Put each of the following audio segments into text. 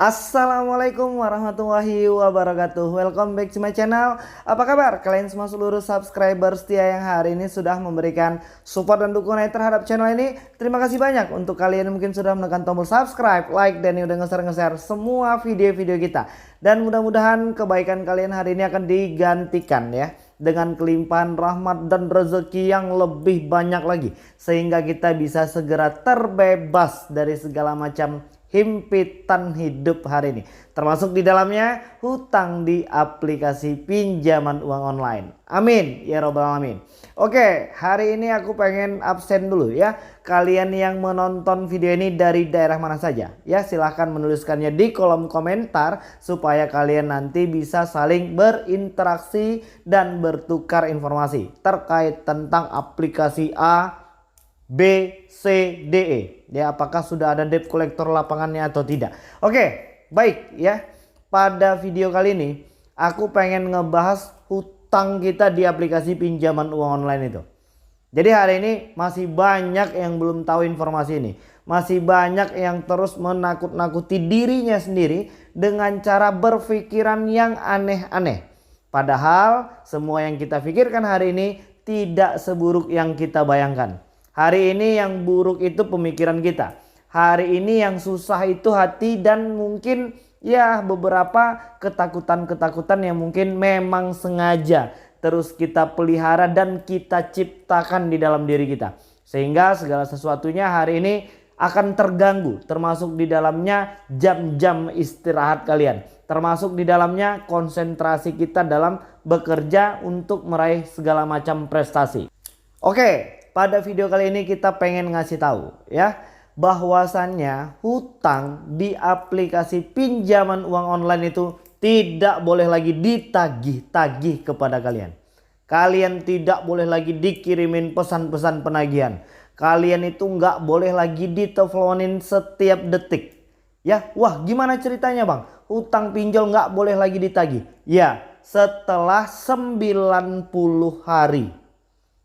Assalamualaikum warahmatullahi wabarakatuh. Welcome back to my channel. Apa kabar kalian semua seluruh subscriber setia yang hari ini sudah memberikan support dan dukungan terhadap channel ini. Terima kasih banyak untuk kalian yang mungkin sudah menekan tombol subscribe, like, dan yang udah nge-share semua video-video kita. Dan mudah-mudahan kebaikan kalian hari ini akan digantikan ya dengan kelimpahan rahmat dan rezeki yang lebih banyak lagi, sehingga kita bisa segera terbebas dari segala macam himpitan hidup hari ini, termasuk di dalamnya hutang di aplikasi pinjaman uang online. Amin ya robbal alamin. Oke, hari ini aku pengen absen dulu ya. Kalian yang menonton video ini dari daerah mana saja ya, silahkan menuliskannya di kolom komentar supaya kalian nanti bisa saling berinteraksi dan bertukar informasi terkait tentang aplikasi A, B, C, D, E. Ya, apakah sudah ada debt collector lapangannya atau tidak? Oke, baik ya. Pada video kali ini aku pengen ngebahas hutang kita di aplikasi pinjaman uang online itu. Jadi hari ini masih banyak yang belum tahu informasi ini. Masih banyak yang terus menakut-nakuti dirinya sendiri dengan cara berpikiran yang aneh-aneh. Padahal semua yang kita pikirkan hari ini tidak seburuk yang kita bayangkan. Hari ini yang buruk itu pemikiran kita. Hari ini yang susah itu hati dan mungkin ya beberapa ketakutan-ketakutan yang mungkin memang sengaja terus kita pelihara dan kita ciptakan di dalam diri kita. Sehingga segala sesuatunya hari ini akan terganggu, termasuk di dalamnya jam-jam istirahat kalian. Termasuk di dalamnya konsentrasi kita dalam bekerja untuk meraih segala macam prestasi. Oke. Pada video kali ini kita pengen ngasih tahu ya bahwasannya hutang di aplikasi pinjaman uang online itu tidak boleh lagi ditagih-tagih kepada kalian. Kalian tidak boleh lagi dikirimin pesan-pesan penagihan. Kalian itu nggak boleh lagi diteleponin setiap detik. Ya, wah gimana ceritanya bang? Hutang pinjol nggak boleh lagi ditagih. Ya, setelah 90 hari.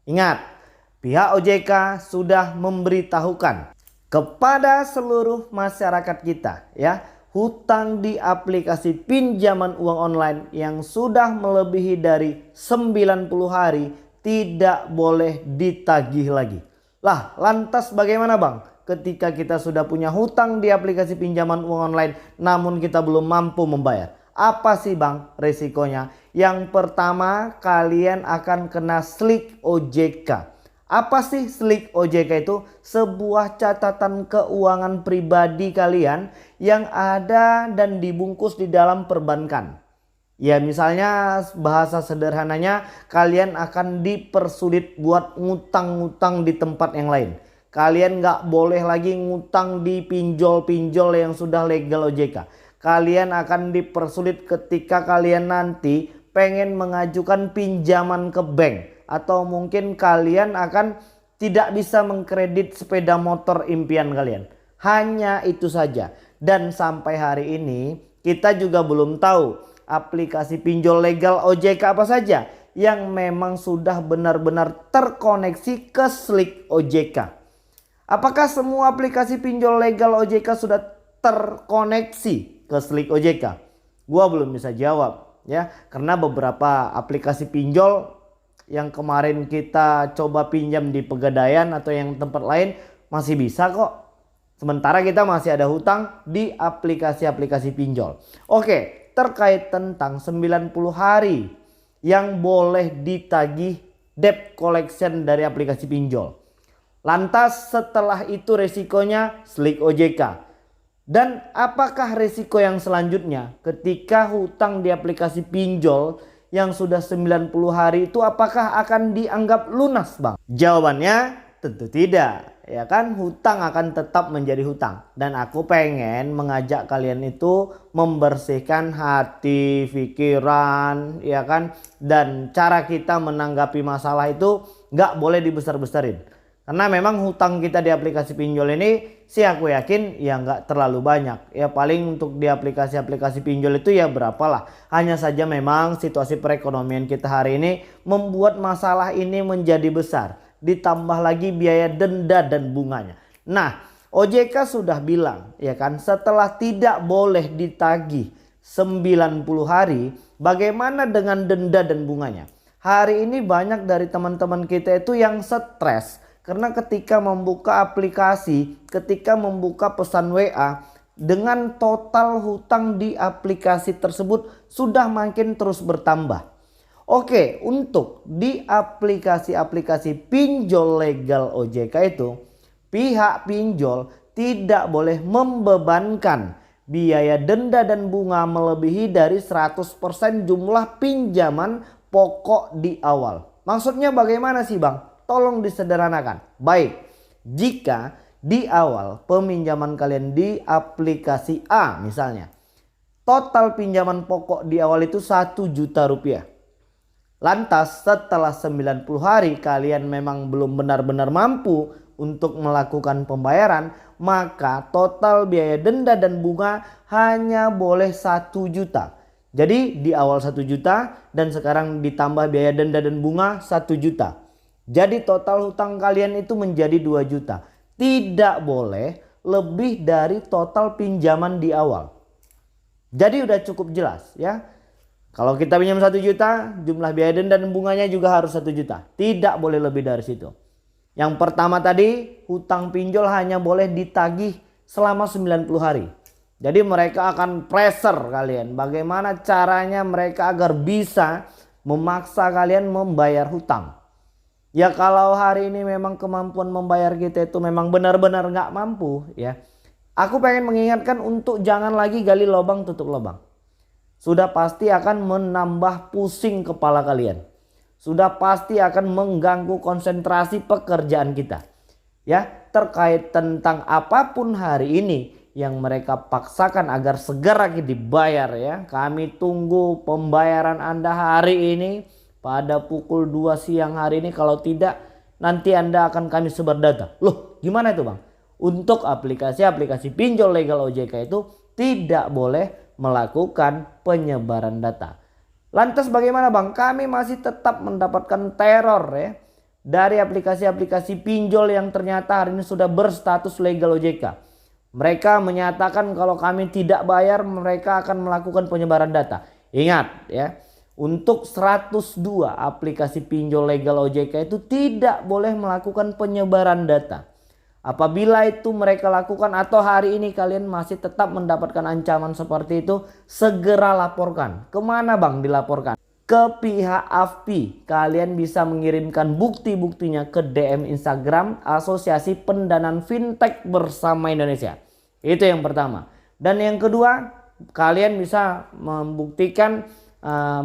Ingat. Pihak OJK sudah memberitahukan kepada seluruh masyarakat kita ya, hutang di aplikasi pinjaman uang online yang sudah melebihi dari 90 hari tidak boleh ditagih lagi. Lah, lantas bagaimana bang? Ketika kita sudah punya hutang di aplikasi pinjaman uang online namun kita belum mampu membayar. Apa sih bang resikonya? Yang pertama, kalian akan kena slik OJK. Apa sih slik OJK itu? Sebuah catatan keuangan pribadi kalian yang ada dan dibungkus di dalam perbankan. Ya misalnya bahasa sederhananya kalian akan dipersulit buat ngutang-ngutang di tempat yang lain. Kalian nggak boleh lagi ngutang di pinjol-pinjol yang sudah legal OJK. Kalian akan dipersulit ketika kalian nanti pengen mengajukan pinjaman ke bank. Atau mungkin kalian akan tidak bisa mengkredit sepeda motor impian kalian. Hanya itu saja. Dan sampai hari ini kita juga belum tahu aplikasi pinjol legal OJK apa saja yang memang sudah benar-benar terkoneksi ke slik OJK. Apakah semua aplikasi pinjol legal OJK sudah terkoneksi ke slik OJK? Gua belum bisa jawab ya, karena beberapa aplikasi pinjol yang kemarin kita coba pinjam di Pegadaian atau yang tempat lain masih bisa kok. Sementara kita masih ada hutang di aplikasi-aplikasi pinjol. Oke, terkait tentang 90 hari yang boleh ditagih debt collection dari aplikasi pinjol. Lantas setelah itu resikonya slik OJK. Dan apakah resiko yang selanjutnya ketika hutang di aplikasi pinjol yang sudah 90 hari itu apakah akan dianggap lunas bang? Jawabannya tentu tidak. Ya kan, hutang akan tetap menjadi hutang. Dan aku pengen mengajak kalian itu membersihkan hati, pikiran, ya kan. Dan cara kita menanggapi masalah itu nggak boleh dibesar-besarin. Karena memang hutang kita di aplikasi pinjol ini sih aku yakin ya nggak terlalu banyak. Ya paling untuk di aplikasi-aplikasi pinjol itu ya berapalah. Hanya saja memang situasi perekonomian kita hari ini membuat masalah ini menjadi besar. Ditambah lagi biaya denda dan bunganya. Nah, OJK sudah bilang ya kan, setelah tidak boleh ditagih 90 hari, bagaimana dengan denda dan bunganya? Hari ini banyak dari teman-teman kita itu yang stres karena ketika membuka aplikasi, ketika membuka pesan WA, dengan total hutang di aplikasi tersebut sudah makin terus bertambah. Oke, untuk di aplikasi-aplikasi pinjol legal OJK itu, pihak pinjol tidak boleh membebankan biaya denda dan bunga melebihi dari 100% jumlah pinjaman pokok di awal. Maksudnya bagaimana sih Bang? Tolong disederhanakan. Baik, jika di awal peminjaman kalian di aplikasi A misalnya, total pinjaman pokok di awal itu 1 juta rupiah. Lantas setelah 90 hari kalian memang belum benar-benar mampu untuk melakukan pembayaran, maka total biaya denda dan bunga hanya boleh 1 juta. Jadi di awal 1 juta dan sekarang ditambah biaya denda dan bunga 1 juta. Jadi total hutang kalian itu menjadi 2 juta. Tidak boleh lebih dari total pinjaman di awal. Jadi udah cukup jelas ya. Kalau kita pinjam 1 juta, jumlah biaya denda dan bunganya juga harus 1 juta. Tidak boleh lebih dari situ. Yang pertama tadi, hutang pinjol hanya boleh ditagih selama 90 hari. Jadi mereka akan pressure kalian. Bagaimana caranya mereka agar bisa memaksa kalian membayar hutang. Ya kalau hari ini memang kemampuan membayar kita itu memang benar-benar nggak mampu ya. Aku pengen mengingatkan untuk jangan lagi gali lubang tutup lubang. Sudah pasti akan menambah pusing kepala kalian. Sudah pasti akan mengganggu konsentrasi pekerjaan kita. Ya, terkait tentang apapun hari ini yang mereka paksakan agar segera dibayar ya. Kami tunggu pembayaran Anda hari ini pada pukul 2 siang hari ini. Kalau tidak nanti Anda akan kami sebar data. Loh, gimana itu Bang? Untuk aplikasi-aplikasi pinjol legal OJK itu tidak boleh melakukan penyebaran data. Lantas bagaimana Bang? Kami masih tetap mendapatkan teror ya dari aplikasi-aplikasi pinjol yang ternyata hari ini sudah berstatus legal OJK. Mereka menyatakan kalau kami tidak bayar mereka akan melakukan penyebaran data. Ingat ya, untuk 102 aplikasi pinjol legal OJK itu tidak boleh melakukan penyebaran data. Apabila itu mereka lakukan atau hari ini kalian masih tetap mendapatkan ancaman seperti itu, segera laporkan. Kemana Bang dilaporkan? Ke pihak AFPI. Kalian bisa mengirimkan bukti-buktinya ke DM Instagram Asosiasi Pendanaan Fintech Bersama Indonesia. Itu yang pertama. Dan yang kedua, kalian bisa membuktikan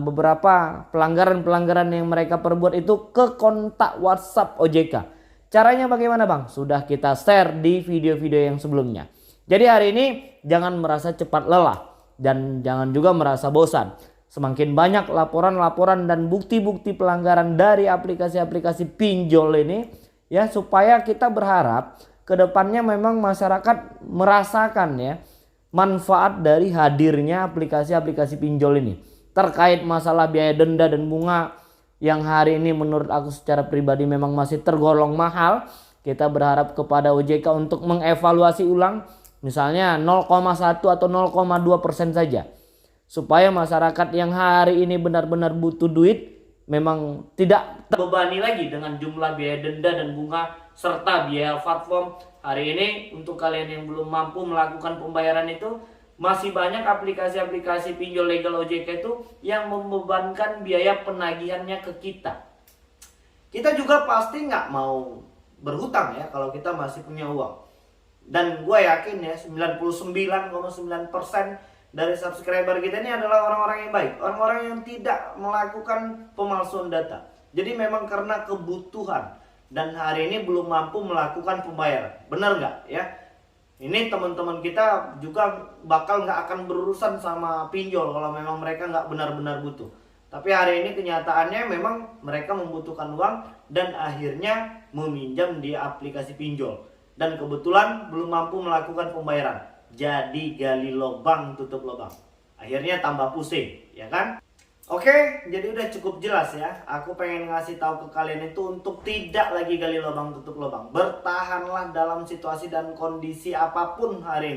beberapa pelanggaran-pelanggaran yang mereka perbuat itu ke kontak WhatsApp OJK. Caranya bagaimana Bang? Sudah kita share di video-video yang sebelumnya. Jadi hari ini jangan merasa cepat lelah dan jangan juga merasa bosan. Semakin banyak laporan-laporan dan bukti-bukti pelanggaran dari aplikasi-aplikasi pinjol ini ya, supaya kita berharap kedepannya memang masyarakat merasakan ya manfaat dari hadirnya aplikasi-aplikasi pinjol ini. Terkait masalah biaya denda dan bunga yang hari ini menurut aku secara pribadi memang masih tergolong mahal. Kita berharap kepada OJK untuk mengevaluasi ulang misalnya 0,1 atau 0,2% saja. Supaya masyarakat yang hari ini benar-benar butuh duit memang tidak terbebani lagi dengan jumlah biaya denda dan bunga serta biaya platform. Hari ini untuk kalian yang belum mampu melakukan pembayaran itu, masih banyak aplikasi-aplikasi pinjol legal OJK itu yang membebankan biaya penagihannya ke kita. Kita juga pasti nggak mau berhutang ya kalau kita masih punya uang. Dan gue yakin ya 99,9% dari subscriber kita ini adalah orang-orang yang baik. Orang-orang yang tidak melakukan pemalsuan data. Jadi memang karena kebutuhan dan hari ini belum mampu melakukan pembayaran. Benar nggak ya? Ini teman-teman kita juga bakal nggak akan berurusan sama pinjol kalau memang mereka nggak benar-benar butuh. Tapi hari ini kenyataannya memang mereka membutuhkan uang dan akhirnya meminjam di aplikasi pinjol. Dan kebetulan belum mampu melakukan pembayaran. Jadi gali lubang tutup lubang. Akhirnya tambah pusing, ya kan? Oke, jadi udah cukup jelas ya. Aku pengen ngasih tahu ke kalian itu untuk tidak lagi gali lubang tutup lubang. Bertahanlah dalam situasi dan kondisi apapun hari ini.